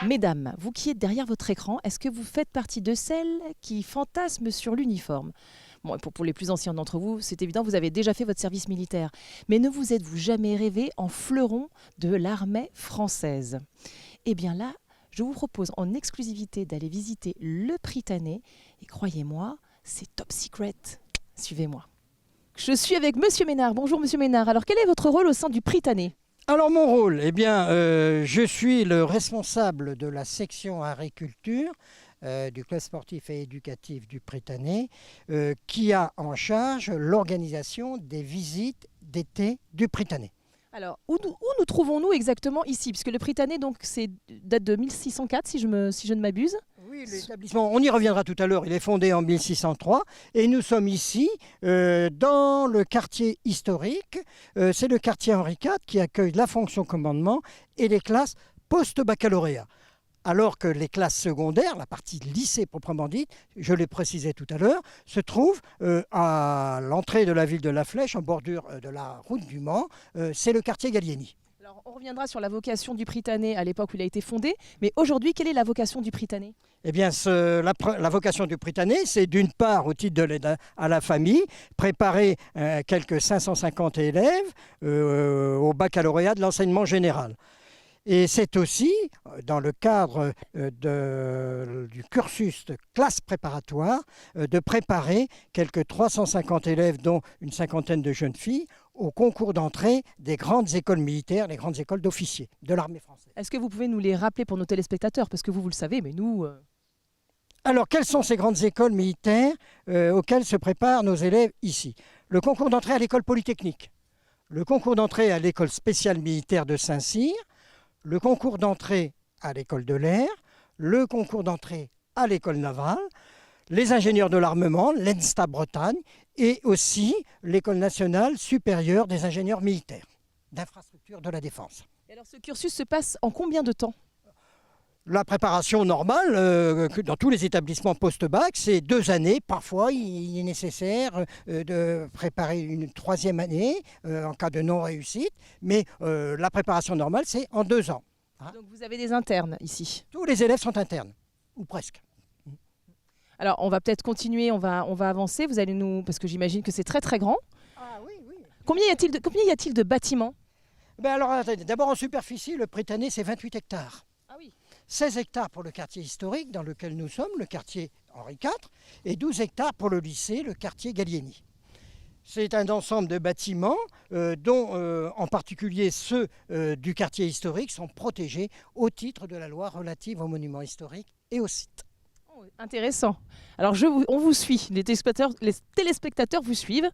Mesdames, vous qui êtes derrière votre écran, est-ce que vous faites partie de celles qui fantasment sur l'uniforme? Bon, pour les plus anciens d'entre vous, c'est évident, vous avez déjà fait votre service militaire. Mais ne vous êtes-vous jamais rêvé en fleuron de l'armée française? Eh bien là, je vous propose en exclusivité d'aller visiter le Prytanée. Et croyez-moi, c'est top secret. Suivez-moi. Je suis avec Monsieur Ménard. Bonjour Monsieur Ménard. Alors quel est votre rôle au sein du Prytanée? Alors mon rôle, eh bien, je suis le responsable de la section agriculture du club sportif et éducatif du Prytanée, qui a en charge l'organisation des visites d'été du Prytanée. Alors, où nous trouvons-nous exactement ici? Puisque le Prytanée, donc, date de 1604, si je ne m'abuse. Oui, l'établissement, on y reviendra tout à l'heure, il est fondé en 1603 et nous sommes ici dans le quartier historique. C'est le quartier Henri IV qui accueille la fonction commandement et les classes post-baccalauréat. Alors que les classes secondaires, la partie lycée proprement dite, je l'ai précisé tout à l'heure, se trouvent à l'entrée de la ville de La Flèche, en bordure de la route du Mans. C'est le quartier Gallieni. Alors, on reviendra sur la vocation du Prytanée à l'époque où il a été fondé. Mais aujourd'hui, quelle est la vocation du Prytanée? Eh bien, la vocation du Prytanée, c'est d'une part, au titre de l'aide à la famille, préparer quelques 550 élèves au baccalauréat de l'enseignement général. Et c'est aussi, dans le cadre du cursus de classe préparatoire, de préparer quelques 350 élèves, dont une cinquantaine de jeunes filles, au concours d'entrée des grandes écoles militaires, les grandes écoles d'officiers de l'armée française. Est-ce que vous pouvez nous les rappeler pour nos téléspectateurs? Parce que vous le savez, mais nous... Alors, quelles sont ces grandes écoles militaires auxquelles se préparent nos élèves ici? Le concours d'entrée à l'école polytechnique, le concours d'entrée à l'école spéciale militaire de Saint-Cyr, le concours d'entrée à l'école de l'air, le concours d'entrée à l'école navale, les ingénieurs de l'armement, l'ENSTA Bretagne, et aussi l'école nationale supérieure des ingénieurs militaires, d'infrastructure de la défense. Et alors ce cursus se passe en combien de temps? La préparation normale dans tous les établissements post-bac, c'est 2 années. Parfois, il est nécessaire de préparer une 3e année en cas de non-réussite. Mais la préparation normale, c'est en 2 ans. Hein? Donc vous avez des internes ici? Tous les élèves sont internes, ou presque. Alors on va peut-être continuer, on va avancer. Vous allez nous, parce que j'imagine que c'est très très grand. Ah oui, oui. Combien y a-t-il de bâtiments? Alors, d'abord en superficie, le Prytanée, c'est 28 hectares. Ah oui. 16 hectares pour le quartier historique dans lequel nous sommes, le quartier Henri IV, et 12 hectares pour le lycée, le quartier Gallieni. C'est un ensemble de bâtiments dont en particulier ceux du quartier historique sont protégés au titre de la loi relative aux monuments historiques et aux sites. Oh, intéressant. Alors on vous suit, les téléspectateurs vous suivent.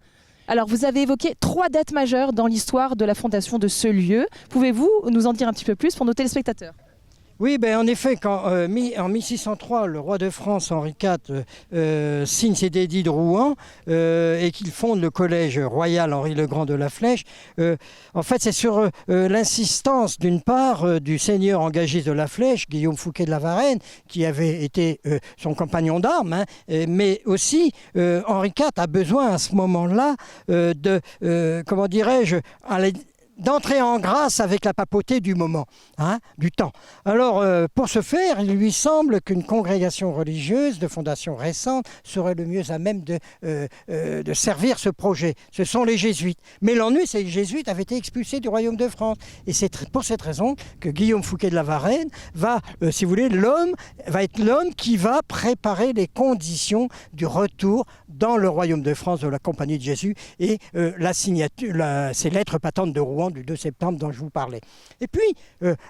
Alors vous avez évoqué 3 dates majeures dans l'histoire de la fondation de ce lieu. Pouvez-vous nous en dire un petit peu plus pour nos téléspectateurs? Oui, en effet, quand en 1603, le roi de France, Henri IV, signe ses édits de Rouen et qu'il fonde le collège royal Henri le Grand de La Flèche, en fait, c'est sur l'insistance, d'une part, du seigneur engagé de La Flèche, Guillaume Fouquet de la Varenne, qui avait été son compagnon d'armes, mais aussi Henri IV a besoin à ce moment-là comment dirais-je, d'entrer en grâce avec la papauté du moment, du temps. Alors, pour ce faire, il lui semble qu'une congrégation religieuse de fondation récente serait le mieux à même de servir ce projet. Ce sont les jésuites. Mais l'ennui, c'est que les jésuites avaient été expulsés du royaume de France. Et c'est pour cette raison que Guillaume Fouquet de la Varenne va, si vous voulez, être l'homme qui va préparer les conditions du retour dans le royaume de France de la Compagnie de Jésus et la signature, ces lettres patentes de Rouen du 2 septembre dont je vous parlais. Et puis,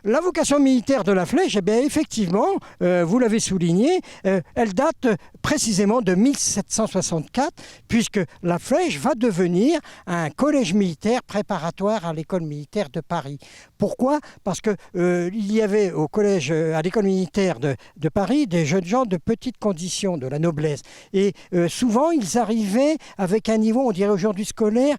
la vocation militaire de La Flèche, eh bien, effectivement, vous l'avez souligné, elle date précisément de 1764, puisque La Flèche va devenir un collège militaire préparatoire à l'école militaire de Paris. Pourquoi? Parce que il y avait au collège, à l'école militaire de Paris, des jeunes gens de petites conditions, de la noblesse. Et souvent, ils arrivaient avec un niveau, on dirait aujourd'hui scolaire,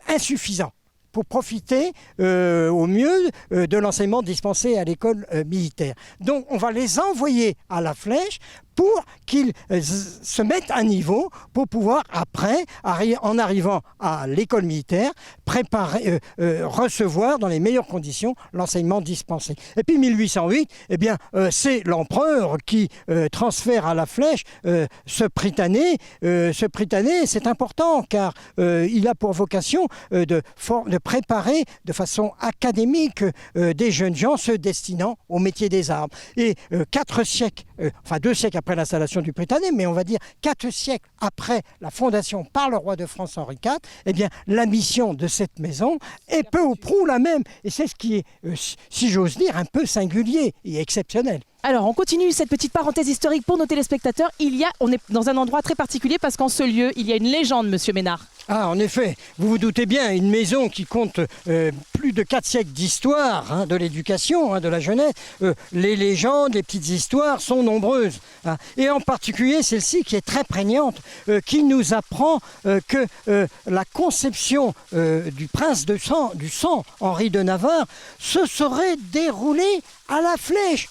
insuffisant. pour profiter au mieux de l'enseignement dispensé à l'école militaire. Donc on va les envoyer à la Flèche pour qu'ils se mettent à niveau pour pouvoir après, en arrivant à l'école militaire, recevoir dans les meilleures conditions l'enseignement dispensé. Et puis 1808, eh bien, c'est l'empereur qui transfère à la Flèche ce Prytanée. Ce Prytanée, c'est important car il a pour vocation de préparer de façon académique des jeunes gens se destinant au métier des armes. Et 2 siècles après l'installation du Prytanée, mais on va dire 4 siècles après la fondation par le roi de France Henri IV, eh bien, la mission de cette maison est peu ou prou la même. Et c'est ce qui est, si j'ose dire, un peu singulier et exceptionnel. Alors, on continue cette petite parenthèse historique pour nos téléspectateurs. On est dans un endroit très particulier parce qu'en ce lieu, il y a une légende, Monsieur Ménard. Ah, en effet, vous vous doutez bien, une maison qui compte plus de 4 siècles d'histoire de l'éducation, de la jeunesse. Les légendes, les petites histoires sont nombreuses. Et en particulier celle-ci qui est très prégnante, qui nous apprend que la conception du prince du sang, Henri de Navarre, se serait déroulée à la Flèche.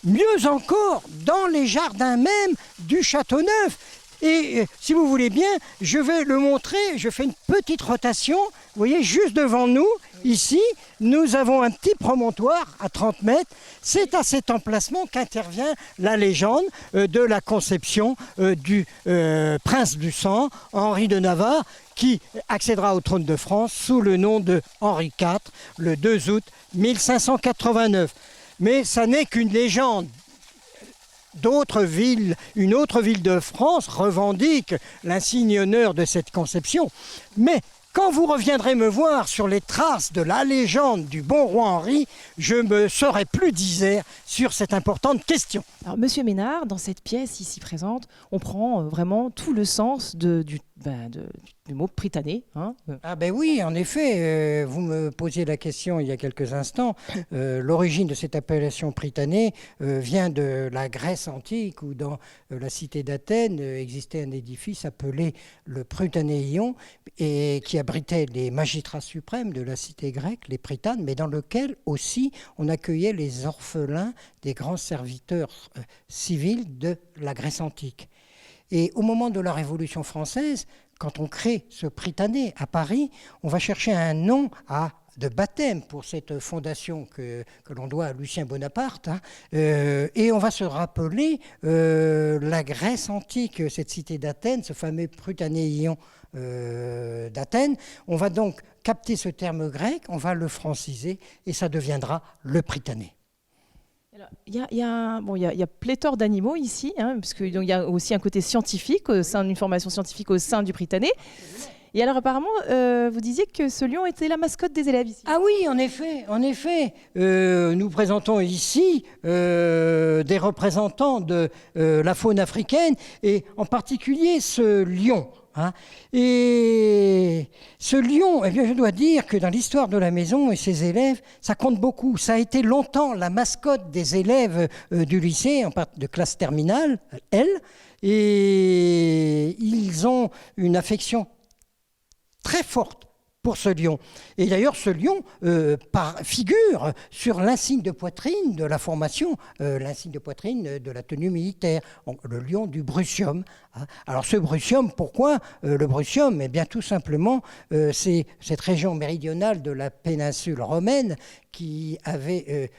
Mieux encore, dans les jardins même du Châteauneuf. Et si vous voulez bien, je vais le montrer. Je fais une petite rotation. Vous voyez, juste devant nous, ici, nous avons un petit promontoire à 30 mètres. C'est à cet emplacement qu'intervient la légende de la conception du prince du sang, Henri de Navarre, qui accédera au trône de France sous le nom de Henri IV, le 2 août 1589. Mais ça n'est qu'une légende. Une autre ville de France revendique l'insigne honneur de cette conception. Mais quand vous reviendrez me voir sur les traces de la légende du bon roi Henri, je me serai plus disert sur cette importante question. Alors, Monsieur Ménard, dans cette pièce ici présente, on prend vraiment tout le sens du mot Prytanée. Ah ben oui, en effet, vous me posiez la question il y a quelques instants. L'origine de cette appellation Prytanée vient de la Grèce antique, où dans la cité d'Athènes existait un édifice appelé le Prytanéion, et qui abritait les magistrats suprêmes de la cité grecque, les prytanes, mais dans lequel aussi on accueillait les orphelins des grands serviteurs civils de la Grèce antique. Et au moment de la Révolution française, quand on crée ce Prytanée à Paris, on va chercher un nom de baptême pour cette fondation que l'on doit à Lucien Bonaparte. Et on va se rappeler la Grèce antique, cette cité d'Athènes, ce fameux Prytanéion d'Athènes. On va donc capter ce terme grec, on va le franciser et ça deviendra le Prytanée. Il y a pléthore d'animaux ici, parce qu'il y a aussi un côté scientifique, une formation scientifique au sein du Prytanée. Et alors apparemment, vous disiez que ce lion était la mascotte des élèves ici. Ah oui, en effet. Nous présentons ici des représentants de la faune africaine, et en particulier ce lion. Et ce lion, eh bien, je dois dire que dans l'histoire de la maison et ses élèves, ça compte beaucoup. Ça a été longtemps la mascotte des élèves du lycée, de classe terminale, L, et ils ont une affection très forte pour ce lion. Et d'ailleurs, ce lion figure sur l'insigne de poitrine de la formation, l'insigne de poitrine de la tenue militaire, le lion du Brutium. Alors ce Brutium, pourquoi le Brutium? Eh bien tout simplement, c'est cette région méridionale de la péninsule romaine qui avait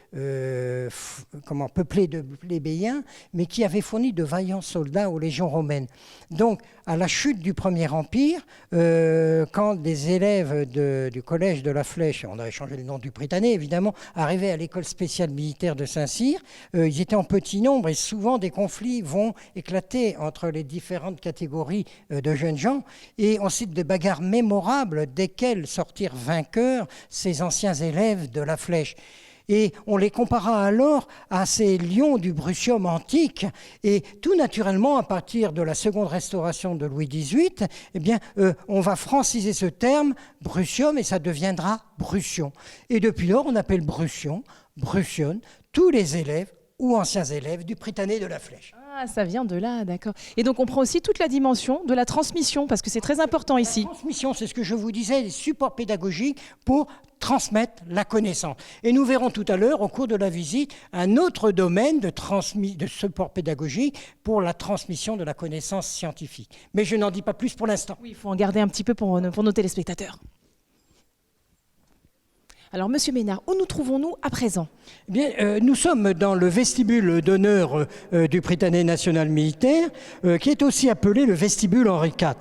peuplé de plébéiens, mais qui avait fourni de vaillants soldats aux légions romaines. Donc, à la chute du Premier Empire, quand des élèves du collège de la Flèche, on avait changé le nom du Prytanée évidemment, arrivaient à l'école spéciale militaire de Saint-Cyr, ils étaient en petit nombre et souvent des conflits vont éclater entre les différentes catégories de jeunes gens, et on cite des bagarres mémorables desquelles sortirent vainqueurs ces anciens élèves de la Flèche. Et on les compara alors à ces lions du Brutium antique. Et tout naturellement, à partir de la seconde restauration de Louis XVIII, eh bien, on va franciser ce terme Brutium et ça deviendra Brution. Et depuis lors, on appelle Brution, Brutionne, tous les élèves ou anciens élèves du Prytanée de la Flèche. Ah, ça vient de là, d'accord. Et donc on prend aussi toute la dimension de la transmission, parce que c'est très important ici. La transmission, c'est ce que je vous disais, les supports pédagogiques pour transmettre la connaissance. Et nous verrons tout à l'heure, au cours de la visite, un autre domaine de support pédagogique pour la transmission de la connaissance scientifique. Mais je n'en dis pas plus pour l'instant. Oui, il faut en garder un petit peu pour nos téléspectateurs. Alors, Monsieur Ménard, où nous trouvons-nous à présent? Eh bien, nous sommes dans le vestibule d'honneur du Prytanée national militaire, qui est aussi appelé le vestibule Henri IV.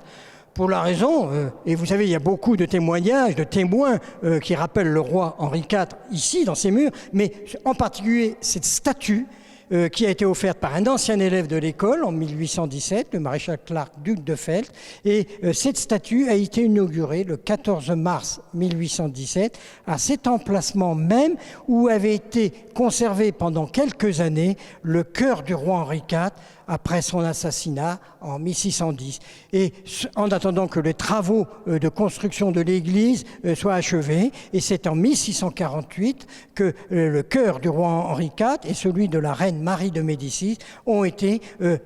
Pour la raison, et vous savez, il y a beaucoup de témoignages, de témoins qui rappellent le roi Henri IV ici, dans ces murs, mais en particulier cette statue qui a été offerte par un ancien élève de l'école en 1817, le maréchal Clark, duc de Felt. Et cette statue a été inaugurée le 14 mars 1817 à cet emplacement même où avait été conservé pendant quelques années le cœur du roi Henri IV après son assassinat en 1610. Et en attendant que les travaux de construction de l'église soient achevés, et c'est en 1648 que le cœur du roi Henri IV et celui de la reine Marie de Médicis ont été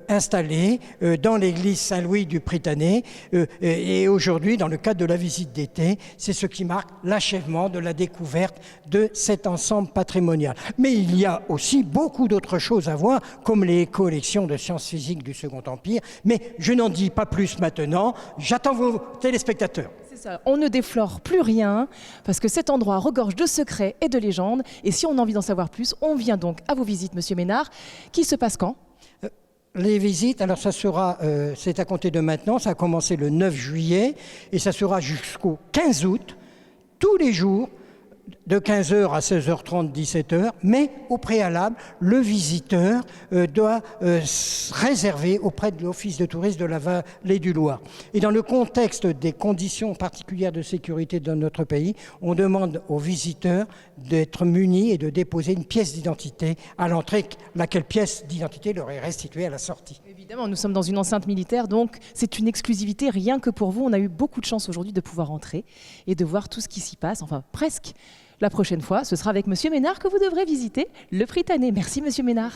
installés dans l'église Saint-Louis du Prytanée. Et aujourd'hui, dans le cadre de la visite d'été, c'est ce qui marque l'achèvement de la découverte de cet ensemble patrimonial. Mais il y a aussi beaucoup d'autres choses à voir, comme les collections de sciences physiques du Second Empire. Mais je n'en dis pas plus maintenant. J'attends vos téléspectateurs. C'est ça, on ne déflore plus rien, parce que cet endroit regorge de secrets et de légendes. Et si on a envie d'en savoir plus, on vient donc à vos visites, Monsieur Ménard, qui se passent quand? Les visites, alors ça sera, c'est à compter de maintenant, ça a commencé le 9 juillet et ça sera jusqu'au 15 août, tous les jours, de 15h à 16h30, 17h, mais au préalable, le visiteur doit réserver auprès de l'Office de tourisme de la Vallée du Loir. Et dans le contexte des conditions particulières de sécurité dans notre pays, on demande aux visiteurs d'être munis et de déposer une pièce d'identité à l'entrée, laquelle pièce d'identité leur est restituée à la sortie. Évidemment, nous sommes dans une enceinte militaire, donc c'est une exclusivité rien que pour vous. On a eu beaucoup de chance aujourd'hui de pouvoir entrer et de voir tout ce qui s'y passe, enfin presque. La prochaine fois, ce sera avec Monsieur Ménard que vous devrez visiter le Prytanée. Merci Monsieur Ménard.